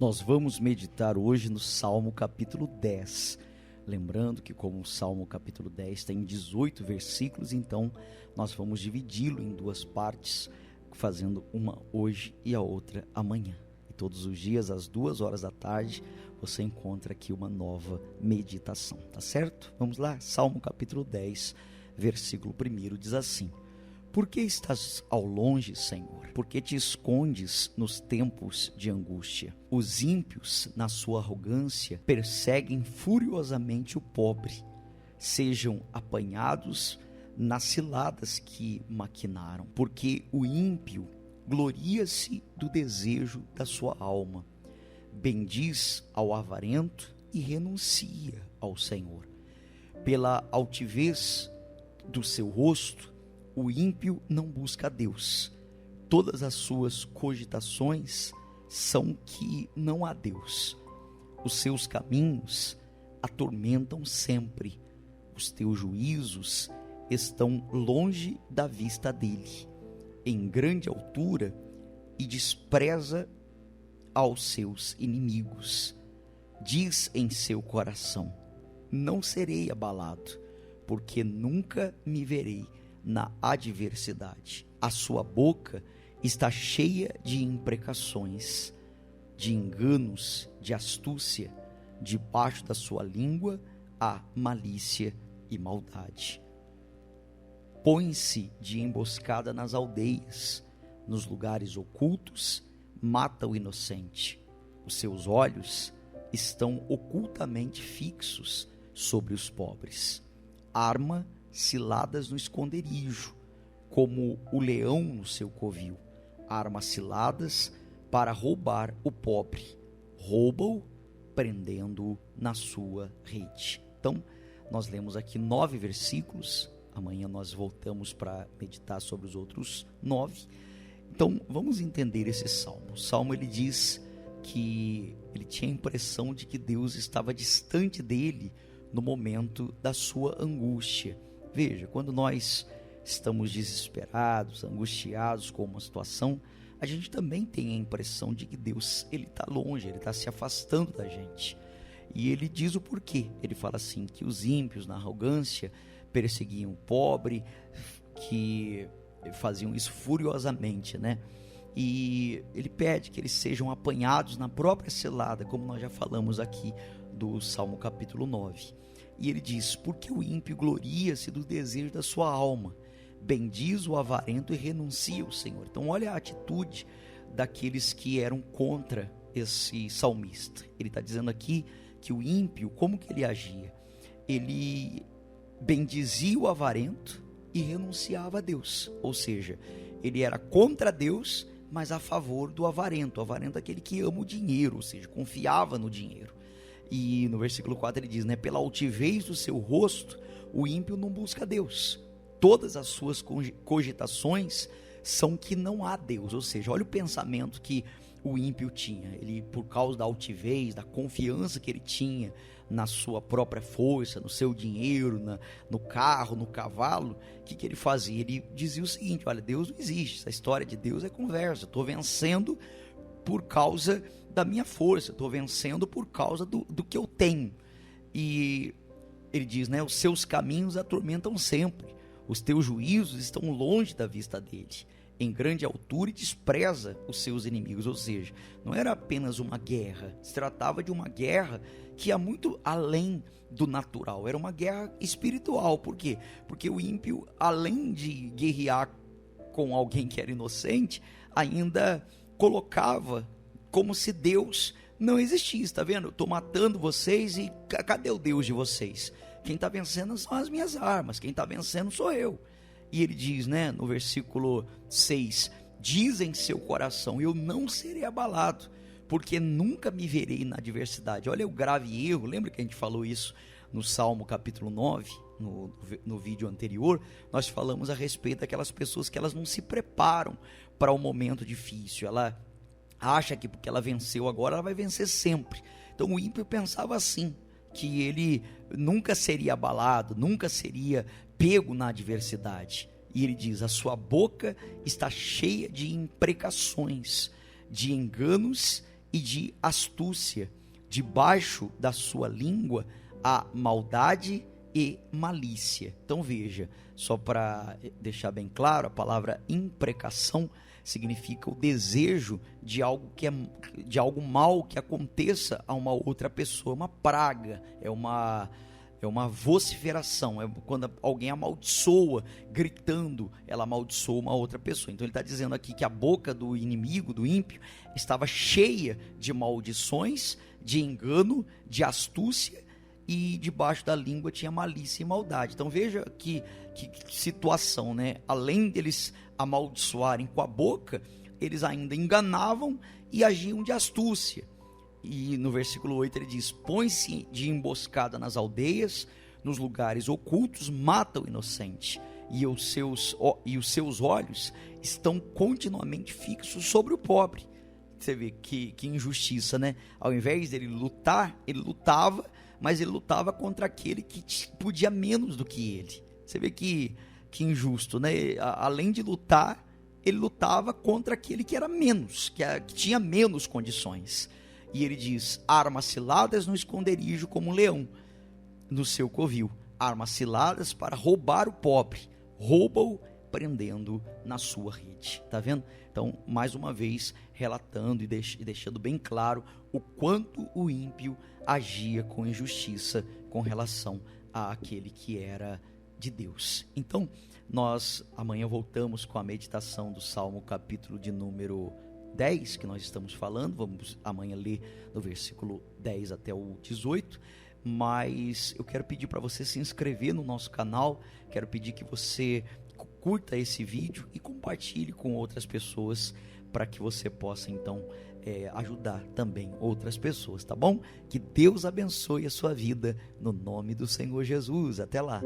Nós vamos meditar hoje no Salmo capítulo 10. Lembrando que como o Salmo capítulo 10 tem 18 versículos, então nós vamos dividi-lo em duas partes, fazendo uma hoje e a outra amanhã. E todos os dias, às 2 horas da tarde, você encontra aqui uma nova meditação, tá certo? Vamos lá, Salmo capítulo 10, versículo 1 diz assim: Por que estás ao longe, Senhor? Por que te escondes nos tempos de angústia? Os ímpios, na sua arrogância, perseguem furiosamente o pobre. Sejam apanhados nas ciladas que maquinaram. Porque o ímpio gloria-se do desejo da sua alma. Bendiz ao avarento e renuncia ao Senhor. Pela altivez do seu rosto, o ímpio não busca a Deus. Todas as suas cogitações são que não há Deus. Os seus caminhos atormentam sempre. Os teus juízos estão longe da vista dele. Em grande altura, e despreza aos seus inimigos. Diz em seu coração: não serei abalado, porque nunca me verei na adversidade. A sua boca está cheia de imprecações, de enganos, de astúcia. Debaixo da sua língua há malícia e maldade. Põe-se de emboscada nas aldeias, nos lugares ocultos, mata o inocente. Os seus olhos estão ocultamente fixos sobre os pobres. Arma ciladas no esconderijo, como o leão no seu covil. Arma ciladas para roubar o pobre. Rouba-o, prendendo-o na sua rede. Então, nós lemos aqui 9 versículos. Amanhã nós voltamos para meditar sobre os outros 9. Então, vamos entender esse salmo. O salmo, ele diz que ele tinha a impressão de que Deus estava distante dele no momento da sua angústia. Veja, quando nós estamos desesperados, angustiados com uma situação, a gente também tem a impressão de que Deus, ele está longe, ele está se afastando da gente. E ele diz o porquê. Ele fala assim, que os ímpios na arrogância perseguiam o pobre, que faziam isso furiosamente, né? E ele pede que eles sejam apanhados na própria cilada, como nós já falamos aqui do Salmo capítulo 9. E ele diz: porque o ímpio gloria-se do desejo da sua alma, bendiz o avarento e renuncia ao Senhor. Então olha a atitude daqueles que eram contra esse salmista. Ele está dizendo aqui que o ímpio, como que ele agia? Ele bendizia o avarento e renunciava a Deus. Ou seja, ele era contra Deus, mas a favor do avarento. O avarento é aquele que ama o dinheiro, ou seja, confiava no dinheiro. E no versículo 4 ele diz, né, pela altivez do seu rosto, o ímpio não busca Deus. Todas as suas cogitações são que não há Deus. Ou seja, olha o pensamento que o ímpio tinha. Ele, por causa da altivez, da confiança que ele tinha na sua própria força, no seu dinheiro, no carro, no cavalo, o que ele fazia? Ele dizia o seguinte: olha, Deus não existe, essa história de Deus é conversa, eu estou vencendo por causa da minha força, estou vencendo por causa do que eu tenho. E ele diz, né, os seus caminhos atormentam sempre, os teus juízos estão longe da vista dele. Em grande altura e despreza os seus inimigos. Ou seja, não era apenas uma guerra, se tratava de uma guerra que ia muito além do natural, era uma guerra espiritual. Por quê? Porque o ímpio, além de guerrear com alguém que era inocente, ainda colocava como se Deus não existisse. Está vendo? Eu estou matando vocês e cadê o Deus de vocês? Quem está vencendo são as minhas armas, quem está vencendo sou eu. E ele diz, né, no versículo 6, diz em seu coração, eu não serei abalado, porque nunca me verei na adversidade. Olha o grave erro, lembra que a gente falou isso no Salmo capítulo 9, no vídeo anterior? Nós falamos a respeito daquelas pessoas que elas não se preparam para um momento difícil, ela acha que porque ela venceu agora, ela vai vencer sempre. Então o ímpio pensava assim, que ele nunca seria abalado, nunca seria pego na adversidade. E ele diz, a sua boca está cheia de imprecações, de enganos e de astúcia. Debaixo da sua língua há maldade e malícia. Então veja, só para deixar bem claro, a palavra imprecação significa o desejo de algo de algo mal que aconteça a uma outra pessoa, uma praga, é uma vociferação, é quando alguém amaldiçoa, gritando, ela amaldiçoa uma outra pessoa. Então ele está dizendo aqui que a boca do inimigo, do ímpio, estava cheia de maldições, de engano, de astúcia, e debaixo da língua tinha malícia e maldade. Então veja que situação, né? Além deles amaldiçoarem com a boca, eles ainda enganavam e agiam de astúcia. E no versículo 8 ele diz: põe-se de emboscada nas aldeias, nos lugares ocultos, mata o inocente, e os seus olhos estão continuamente fixos sobre o pobre. Você vê que injustiça, né? Ao invés dele lutar, ele lutava, mas ele lutava contra aquele que podia menos do que ele. Você vê que injusto, né? Além de lutar, ele lutava contra aquele que era menos, que tinha menos condições. E ele diz: armas ciladas no esconderijo como um leão no seu covil, armas ciladas para roubar o pobre, rouba-o prendendo na sua rede. Tá vendo? Então, mais uma vez, relatando e deixando bem claro o quanto o ímpio agia com injustiça com relação àquele que era de Deus. Então, nós amanhã voltamos com a meditação do Salmo, capítulo de número 10, que nós estamos falando. Vamos amanhã ler do versículo 10 até o 18, mas eu quero pedir para você se inscrever no nosso canal, quero pedir que você curta esse vídeo e compartilhe com outras pessoas, para que você possa então ajudar também outras pessoas, tá bom? Que Deus abençoe a sua vida, no nome do Senhor Jesus. Até lá!